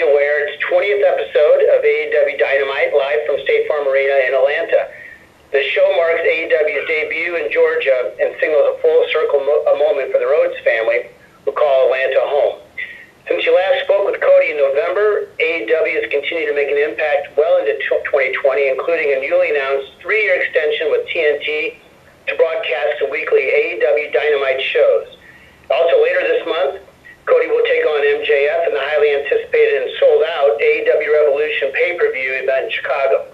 be aware, it's 20th episode of AEW Dynamite, live from State Farm Arena in Atlanta. The show marks AEW's debut in Georgia and signals a full circle moment for the Rhodes family, who call Atlanta home. Since you last spoke with Cody in November, AEW has continued to make an impact well into 2020, including a newly announced 3-year extension with TNT to broadcast the weekly AEW Dynamite shows. Also later this month, Cody will take on MJF in the highly anticipated and sold-out AEW Revolution pay-per-view event in Chicago.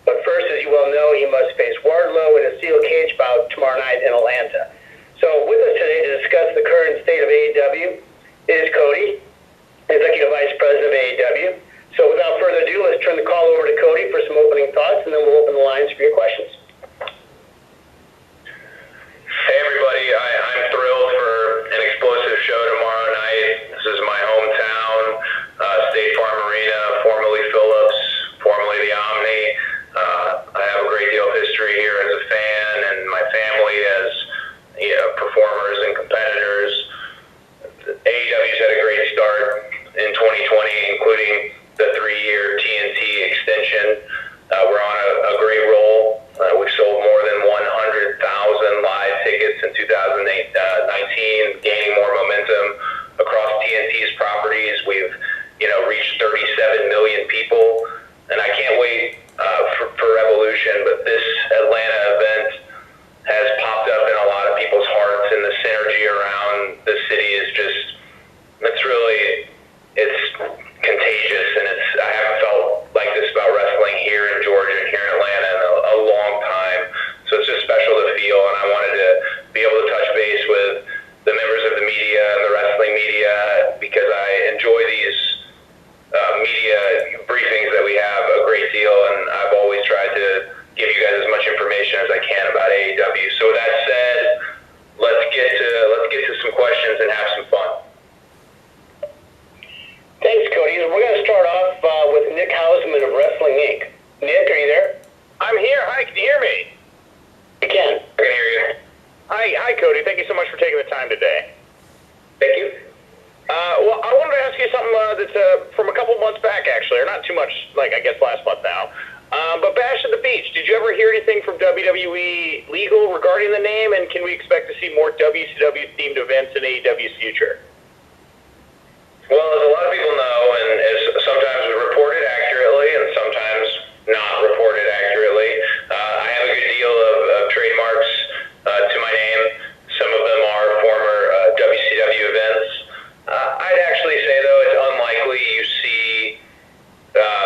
But first, as you well know, he must face Wardlow in a steel cage bout tomorrow night in Atlanta. So with us today to discuss the current state of AEW is Cody, Executive Vice President of AEW. So without further ado, let's turn the call over to Cody for some opening thoughts, and then we'll open the lines for your questions. Hey everybody, I'm thrilled for an explosive show tomorrow night. This is my hometown, State Farm Arena, formerly Phillips, formerly the Omni. I have a great deal of history here as a fan, and my family as performers and competitors. AEW's had a great start in 2020, including the 3-year TNT extension. We're on a great roll. We've sold more than 100,000 live tickets in 2019, gaining more momentum across TNT's properties. We've, reached 37 million people, and I can't wait for Revolution, but this Atlanta event has popped up in a lot of people's hearts, and the synergy around the city is it's contagious, and I haven't felt like this about wrestling here in Georgia and here in Atlanta in a long time. So it's just special to feel, and I wanted to be able to touch base with the members of the media and the wrestling media, because I enjoy these media briefings that we have a great deal, and I've always tried to give you guys as much information as I can about AEW. So with that said, let's get to some questions and have some fun. Thanks, Cody. We're going to start off with Nick Hausman of Wrestling Inc. Nick, are you there? I'm here. Hi, can you hear me? I can. I can hear you. Hi, Cody. Thank you so much for taking the time today. Thank you. Well, I wanted to ask you something that's from a couple months back, actually, or not too much, last month now. But Bash at the Beach, did you ever hear anything from WWE Legal regarding the name, and can we expect to see more WCW-themed events in AEW's future? Well, as a lot of people know, and as sometimes reported accurately and sometimes not reported accurately, I have a good deal of trademarks to my name. Some of them are former WCW events. I'd actually say, though, it's unlikely you see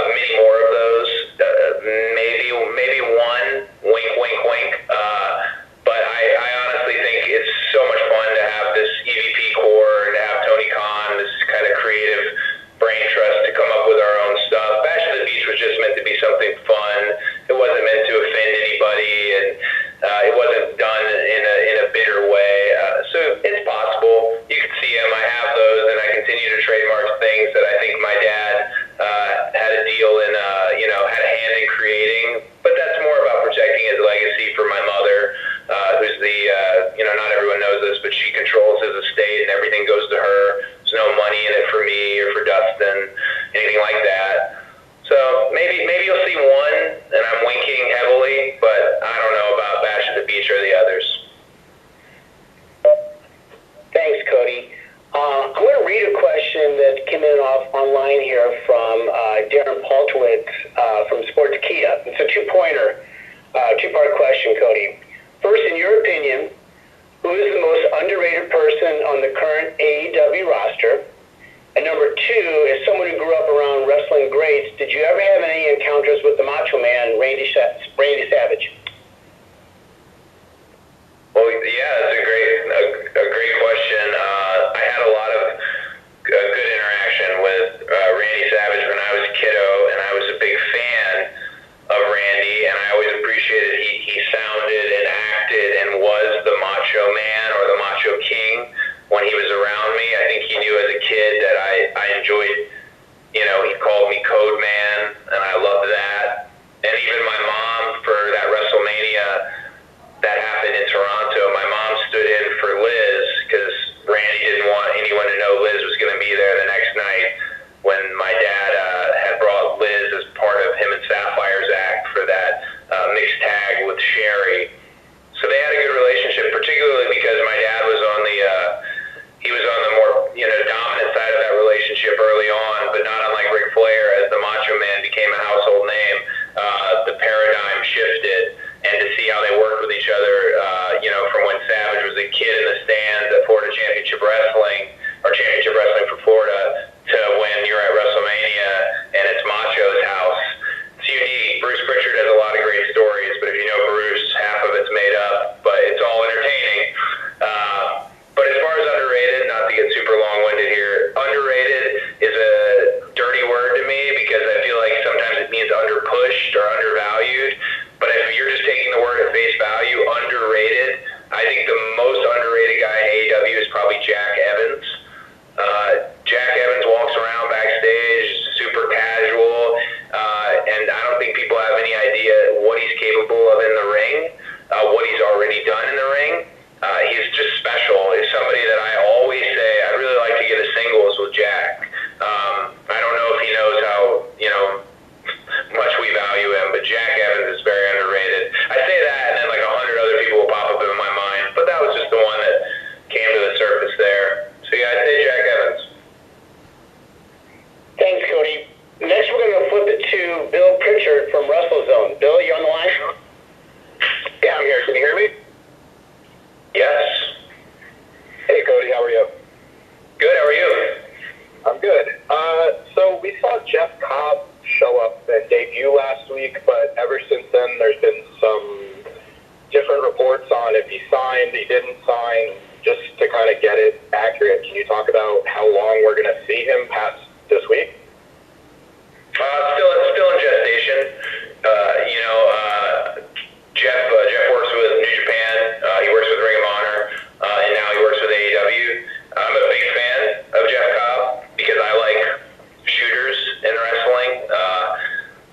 many more of those. Maybe one, wink, wink, wink. But I honestly think it's so much fun to have this EVP core and to have Tony Khan, this kind of creative brain trust to come up with our own stuff. Bash at the Beach was just meant to be something fun. It wasn't meant to offend anybody, and it wasn't done in a bitter way. So it's possible. You can see them. I have those, and I continue to trademark things that I think my dad had a deal in, had a hand in creating. But that's more about protecting his legacy for my mother, who's not everyone knows this, but she controls his estate, and everything goes to her. There's no money in it for me or for Dustin, anything like that. So maybe you'll see one, and I'm winking heavily, but I don't know about Bash at the Beach or the others. Thanks, Cody. I'm going to read a question that came in online here from Darren Paltwitz from Sports Kia. It's a two-part question, Cody. First, in your opinion, who is the most underrated person on the current AEW roster? And number two, as someone who grew up around wrestling greats, did you ever have any encounters with the Macho Man, Randy Savage? Well, yeah, that's a great question. I had a lot of good interaction with Randy Savage when I was a kiddo, and I was a big fan of Randy, and I always appreciated he sounded and acted and was the Macho Man or the Macho King when he was around me. I think he knew as a kid that I enjoyed, he called me Code Man, and I loved that. And even my mom, for that WrestleMania that happened in Toronto, my mom stood in for Liz because Randy didn't want anyone to know Liz was going to be there the next night when my dad debut last week, but ever since then there's been some different reports on if he signed, he didn't sign. Just to kind of get it accurate, can you talk about how long we're going to see him past this week? Still in gestation. Jeff works with New Japan. He works with Ring of Honor, and now he works with AEW. I'm a big fan of Jeff Cobb because I like shooters in wrestling.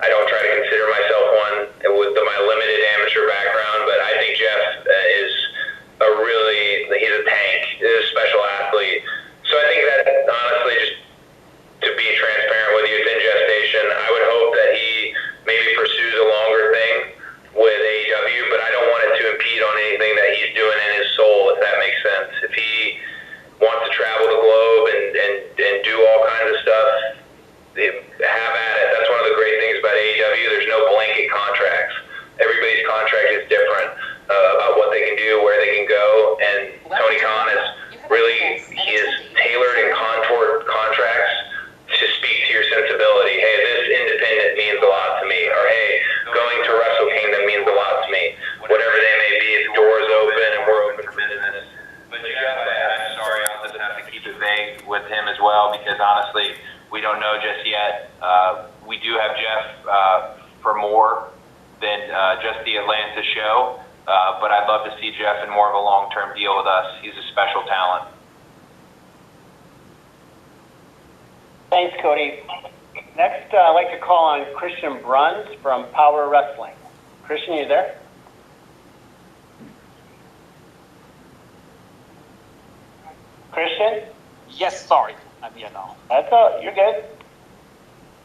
I don't try to consider myself one with my limited amateur background, but I think Jeff is he's a tank. He's a special athlete. So I think that, honestly, just to be transparent with you, it's in gestation. I would hope that he maybe pursues a longer thing with AEW, but I don't want it to impede on anything that he's doing in his soul, if that makes sense. If he wants to travel the globe and do all kinds of stuff, have at it. That's one of the great things about AEW. There's no blanket contracts. Everybody's contract is different about what they can do, where they can go, and Tony Khan is tailored and contoured contracts to speak to your sensibility. Hey, this independent means a lot to me, or hey, going to Wrestle Kingdom means a lot to me. Whatever they may be, the door's open and we're open for business. But Jeff, I'm sorry, I'll just have to keep it vague with him as well, because honestly, we don't know just yet. We do have Jeff for more than just the Atlanta show, but I'd love to see Jeff in more of a long-term deal with us. He's a special talent. Thanks, Cody. Next, I'd like to call on Christian Bruns from Power Wrestling. Christian, you there? Christian? Yes, sorry. I'm here now. That's all. You're good.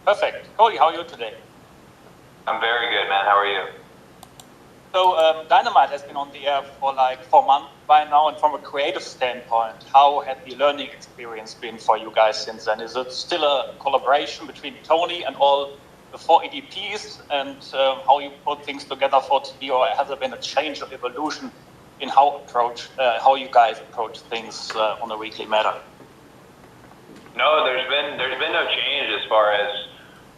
Perfect. Cody, how are you today? I'm very good, man. How are you? So, Dynamite has been on the air for like 4 months by now, and from a creative standpoint, how has the learning experience been for you guys since then? Is it still a collaboration between Tony and all the 4 EDPs, and how you put things together for TV, or has there been a change or evolution in how you guys approach things on a weekly matter? No, there's been no change as far as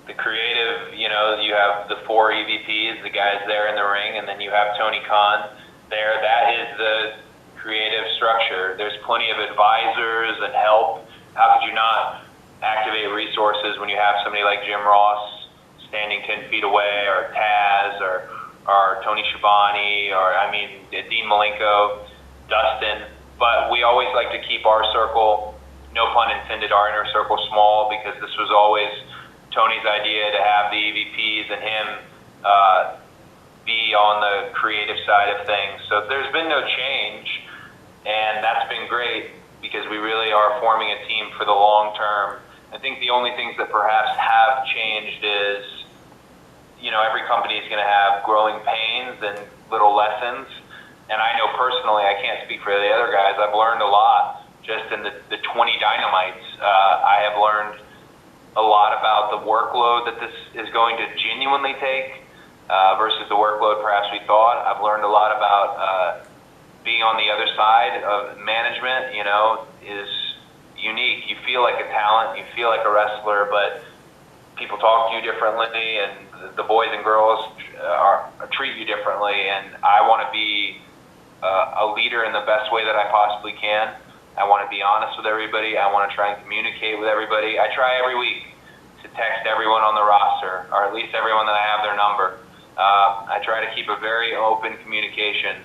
the creative. You know, you have the 4 EVPs, the guys there in the ring, and then you have Tony Khan there. That is the creative structure. There's plenty of advisors and help. How could you not activate resources when you have somebody like Jim Ross standing 10 feet away, or Taz, or Tony Schiavone, or Dean Malenko, Dustin? But we always like to keep our circle, no pun intended, our inner circle small, because this was always Tony's idea to have the EVPs and him be on the creative side of things. So there's been no change, and that's been great because we really are forming a team for the long term. I think the only things that perhaps have changed is, every company is going to have growing pains and little lessons. And I know personally, I can't speak for the other guys, I've learned a lot just in the 20 Dynamites. I have learned a lot about the workload that this is going to genuinely take versus the workload perhaps we thought. I've learned a lot about being on the other side of management, is unique. You feel like a talent, you feel like a wrestler, but people talk to you differently, and the boys and girls treat you differently, and I want to be a leader in the best way that I possibly can. I want to be honest with everybody. I want to try and communicate with everybody. I try every week to text everyone on the roster, or at least everyone that I have their number. I try to keep a very open communication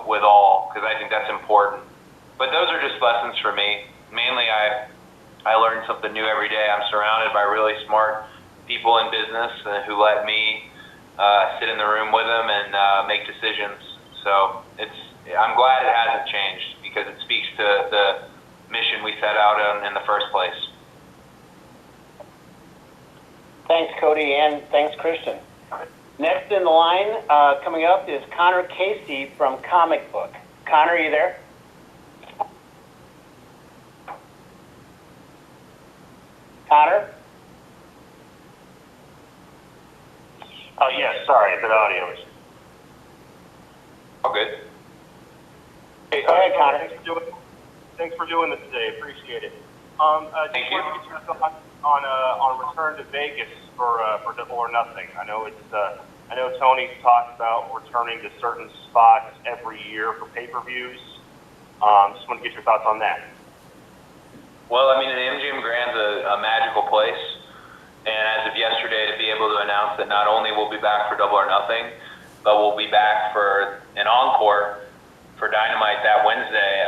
with all, because I think that's important. But those are just lessons for me. Mainly, I learn something new every day. I'm surrounded by really smart people in business who let me sit in the room with them and make decisions. So I'm glad it hasn't changed, because it speaks to the mission we set out on in the first place. Thanks, Cody, and thanks, Christian. Next in the line, coming up, is Connor Casey from Comic Book. Connor, are you there? Connor? Oh, yes, sorry, the audio is. All good. Hey, Go ahead, Connor. Thanks for doing this today. Appreciate it. Thank Just you. wanted to get your thoughts on return to Vegas for Double or Nothing. I know Tony's talked about returning to certain spots every year for pay-per-views. Just want to get your thoughts on that. Well, I mean, the MGM Grand's a magical place, and as of yesterday, to be able to announce that not only we'll be back for Double or Nothing, but we'll be back for an encore for Dynamite that Wednesday,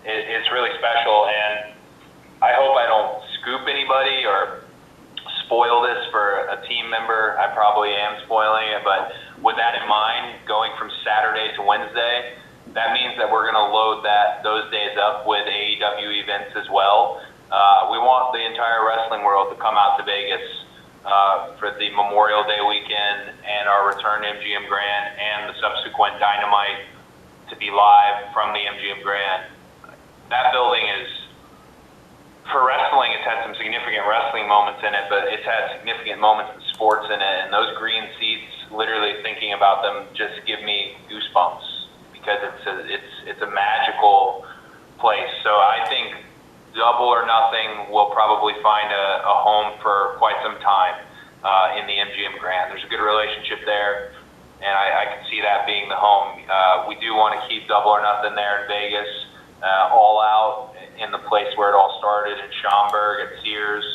it's really special, and I hope I don't scoop anybody or spoil this for a team member. I probably am spoiling it, but with that in mind, going from Saturday to Wednesday, that means that we're going to load those days up with AEW events as well. We want the entire wrestling world to come out to Vegas for the Memorial Day weekend and our return to MGM Grand and the subsequent Dynamite to be live from the MGM Grand. That building is, for wrestling, it's had some significant wrestling moments in it, but it's had significant moments in sports in it, and those green seats, literally thinking about them, just give me goosebumps because it's a magical place. So I think Double or Nothing will probably find a home for quite some time in the MGM Grand. There's a good relationship there, and I can see that being the home. We do want to keep Double or Nothing there in Vegas, All Out in the place where it all started in Schaumburg at Sears.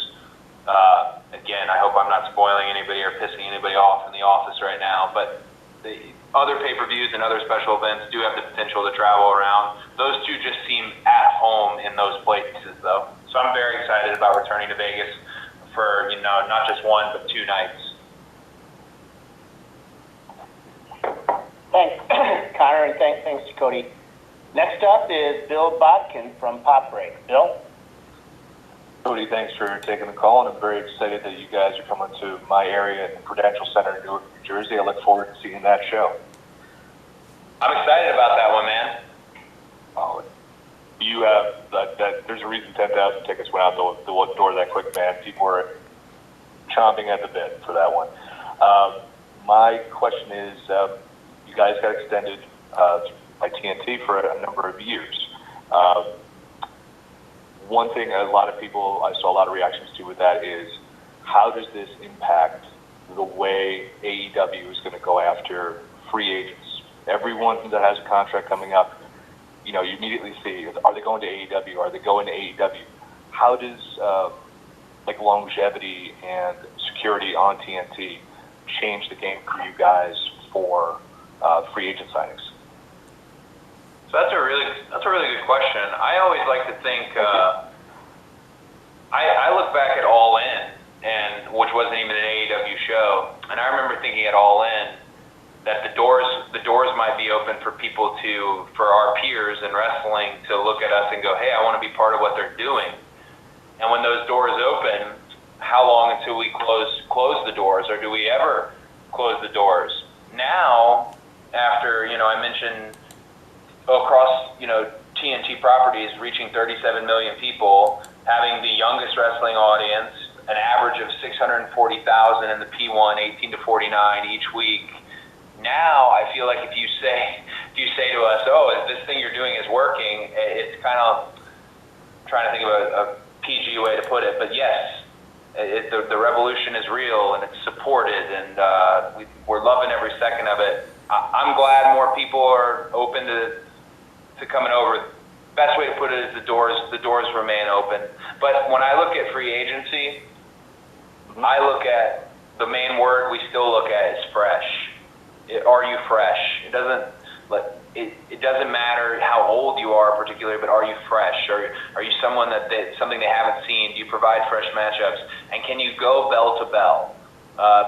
Again, I hope I'm not spoiling anybody or pissing anybody off in the office right now, but the other pay-per-views and other special events do have the potential to travel around. Those two just seem at home in those places, though. So I'm very excited about returning to Vegas for, not just one, but 2 nights. Thanks, Connor, and thanks to Cody. Next up is Bill Bodkin from Pop Break. Bill? Cody, thanks for taking the call, and I'm very excited that you guys are coming to my area in the Prudential Center in Newark, New Jersey. I look forward to seeing that show. I'm excited about that one, man. Oh, you have that. There's a reason 10,000 tickets went out the door that quick, man. People were chomping at the bit for that one. My question is, you guys got extended by TNT for a number of years. One thing I saw a lot of reactions to with that is, how does this impact the way AEW is going to go after free agents? Everyone that has a contract coming up, you immediately see, are they going to AEW? Are they going to AEW? How does longevity and security on TNT change the game for you guys for free agent signings? So that's a really good question. I always like to think. I look back at All In, which wasn't even an AEW show, and I remember thinking at All In that the doors might be open for people for our peers in wrestling to look at us and go, hey, I want to be part of what they're doing. And when those doors open, how long until we close the doors, or do we ever close the doors? Now, after I mentioned across TNT properties reaching 37 million people, having the youngest wrestling audience, an average of 640,000 in the P1, 18 to 49 each week. Now I feel like if you say to us, oh, this thing you're doing is working, it's kind of trying to think of a PG way to put it, but yes, the revolution is real and it's supported, and we're loving every second of it. I'm glad more people are open to coming over. Best way to put it is the doors remain open. But when I look at free agency, I look at the main word we still look at is fresh. Are you fresh? It doesn't matter how old you are particularly, but are you fresh? Are you someone something they haven't seen? Do you provide fresh matchups? And can you go bell to bell?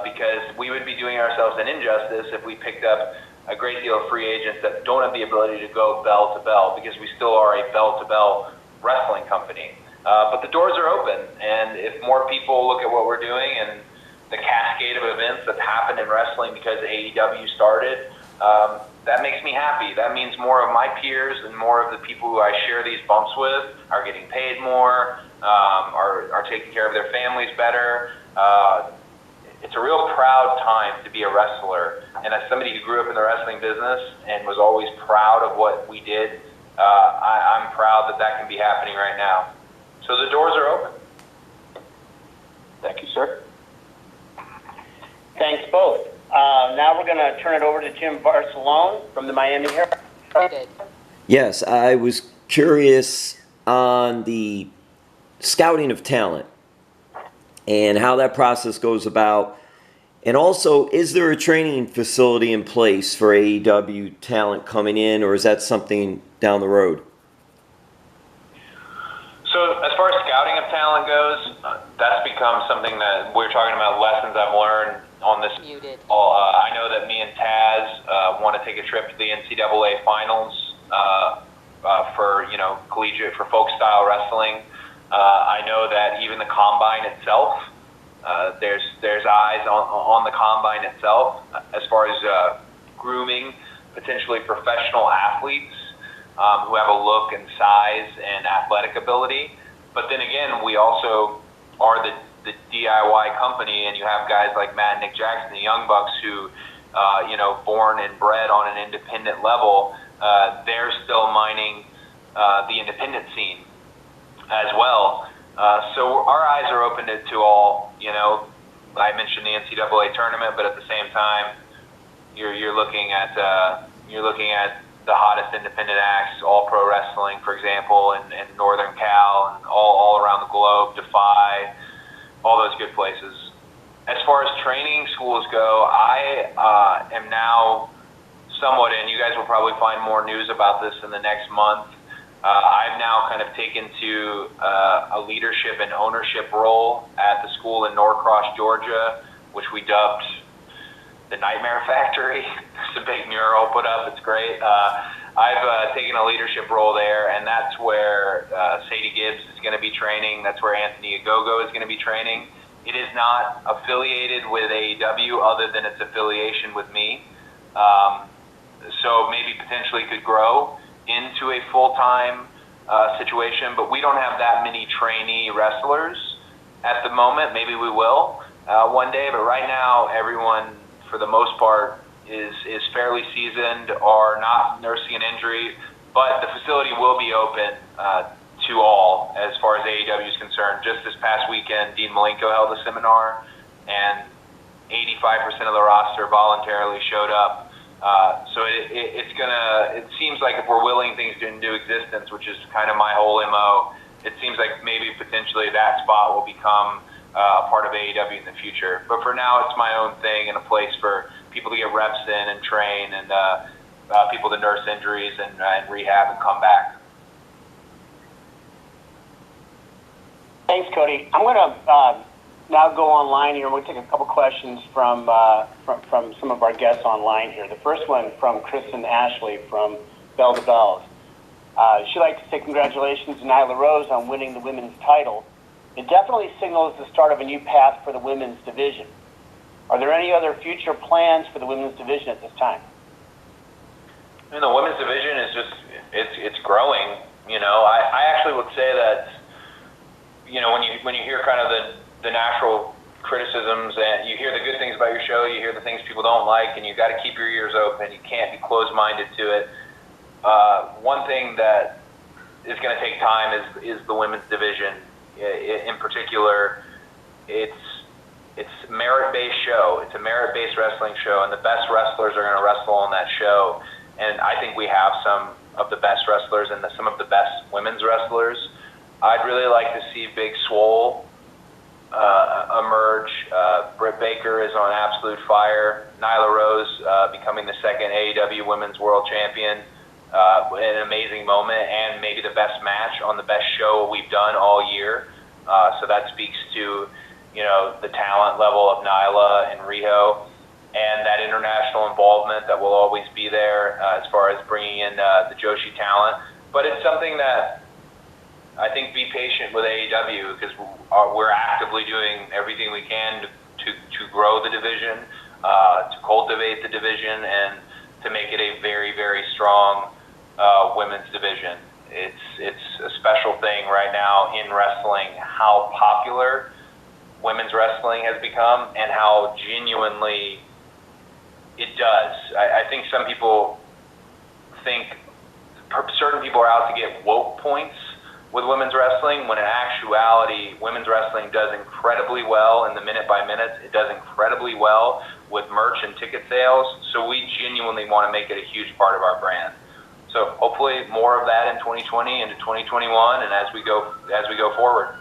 Because we would be doing ourselves an injustice if we picked up a great deal of free agents that don't have the ability to go bell to bell, because we still are a bell to bell wrestling company. But the doors are open, and if more people look at what we're doing and the cascade of events that's happened in wrestling because AEW started, that makes me happy. That means more of my peers and more of the people who I share these bumps with are getting paid more, are taking care of their families better. It's a real proud time to be a wrestler. And as somebody who grew up in the wrestling business and was always proud of what we did, I'm proud that can be happening right now. So the doors are open. Thank you, sir. Thanks both. Now we're going to turn it over to Jim Barcelone from the Miami Herald. Yes, I was curious on the scouting of talent and how that process goes about. And also, is there a training facility in place for AEW talent coming in, or is that something down the road? So as far as scouting of talent goes, that's become something that we're talking about, lessons I've learned on this. I know that me and Taz want to take a trip to the NCAA finals for collegiate, for folk style wrestling. I know that even the combine itself, there's eyes on the combine itself as far as grooming potentially professional athletes who have a look and size and athletic ability. But then again, we also are the DIY company, and you have guys like Matt and Nick Jackson, the Young Bucks, who born and bred on an independent level. They're still mining the independent scene as well. So our eyes are open to all. I mentioned the NCAA tournament, but at the same time, you're looking at the hottest independent acts, All Pro Wrestling, for example, and Northern Cal, and all around the globe, Defy, all those good places. As far as training schools go, I am now somewhat in. You guys will probably find more news about this in the next month. I've now kind of taken to a leadership and ownership role at the school in Norcross, Georgia, which we dubbed the Nightmare Factory. There's a big mural put up. It's great. I've taken a leadership role there, and that's where Sadie Gibbs is going to be training. That's where Anthony Agogo is going to be training. It is not affiliated with AEW other than its affiliation with me. So maybe potentially could grow into a full-time situation, but we don't have that many trainee wrestlers at the moment. Maybe we will one day, but right now everyone, for the most part, is fairly seasoned or not nursing an injury, but the facility will be open to all as far as AEW is concerned. Just this past weekend, Dean Malenko held a seminar, and 85% of the roster voluntarily showed up. So it seems like if we're willing things into existence, which is kind of my whole MO, it seems like maybe potentially that spot will become a part of AEW in the future. But for now, it's my own thing and a place for people to get reps in and train, and people to nurse injuries and rehab and come back. Thanks, Cody. I'm going to now go online here. We'll take a couple questions from some of our guests online here. The first one from Kristen Ashley from Bell to Bells. She'd like to say congratulations to Nyla Rose on winning the women's title. It definitely signals the start of a new path for the women's division. Are there any other future plans for the women's division at this time? I mean, the women's division is just, it's growing. I actually would say that, when you hear kind of the natural criticisms, and you hear the good things about your show, you hear the things people don't like, and you got to keep your ears open. You can't be closed-minded to it. One thing that is going to take time is the women's division. In particular, it's a merit-based show. It's a merit-based wrestling show, and the best wrestlers are going to wrestle on that show. And I think we have some of the best wrestlers and some of the best women's wrestlers. I'd really like to see Big Swole emerge. Britt Baker is on absolute fire. Nyla Rose becoming the second AEW Women's World Champion. An amazing moment, and maybe the best match on the best show we've done all year. So that speaks to, the talent level of Nyla and Riho, and that international involvement that will always be there as far as bringing in the Joshi talent. But it's something that I think be patient with AEW, because we're actively doing everything we can to grow the division, to cultivate the division, and to make it a very, very strong women's division. It's a special thing right now in wrestling, how popular women's wrestling has become and how genuinely it does. I think some people think certain people are out to get woke points with women's wrestling, when in actuality, women's wrestling does incredibly well in the minute-by-minutes. It does incredibly well with merch and ticket sales, so we genuinely want to make it a huge part of our brand. So hopefully more of that in 2020 into 2021 and as we go forward.